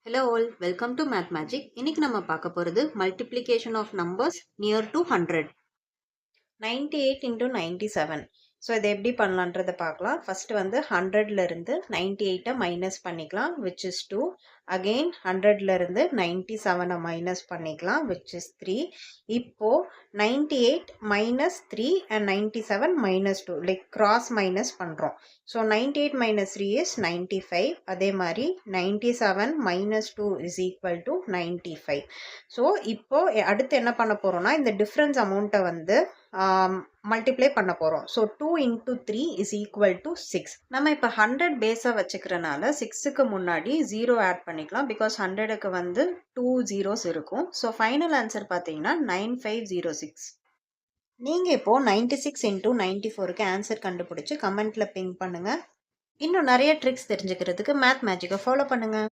Hello all, welcome to Math Magic. இன்னைக்கு நம்ம பார்க்க போறது multiplication of numbers near to 100. 98 into 97. So இதை எப்படி பண்ணலான்றதை பார்க்கலாம். ஃபர்ஸ்ட் வந்து 100ல இருந்து 98 மைனஸ் பண்ணிக்கலாம், which is 2. அகெயின் 100ல இருந்து 97 மைனஸ் பண்ணிக்கலாம், which is 3. இப்போ 98 minus 3 and 97 minus 2, like cross minus பண்ணுறோம். So 98 minus 3 is 95. அதே மாதிரி 97 minus 2 is equal to 95. So இப்போ அடுத்து என்ன பண்ண போகிறோம்னா, இந்த டிஃப்ரென்ஸ் அமௌண்ட்டை வந்து மல்டிப்ளை பண்ண போகிறோம். So 2 into 3 is equal to 6. நம்ம இப்போ 100 பேஸாக வச்சுக்கிறனால 6க்கு முன்னாடி 0 ஆட் பண்ணிக்கலாம், பிகாஸ் 100க்கு வந்து 2 zeros இருக்கும். ஸோ ஃபைனல் ஆன்சர் பார்த்தீங்கன்னா 9506. நீங்கள் இப்போது 96 into 94க்கு ஆன்சர் கண்டுபிடிச்சி கமெண்ட்டில் பிங் பண்ணுங்கள். இன்னும் நிறைய ட்ரிக்ஸ் தெரிஞ்சுக்கிறதுக்கு மேத் மேஜிக்கை ஃபாலோ பண்ணுங்கள்.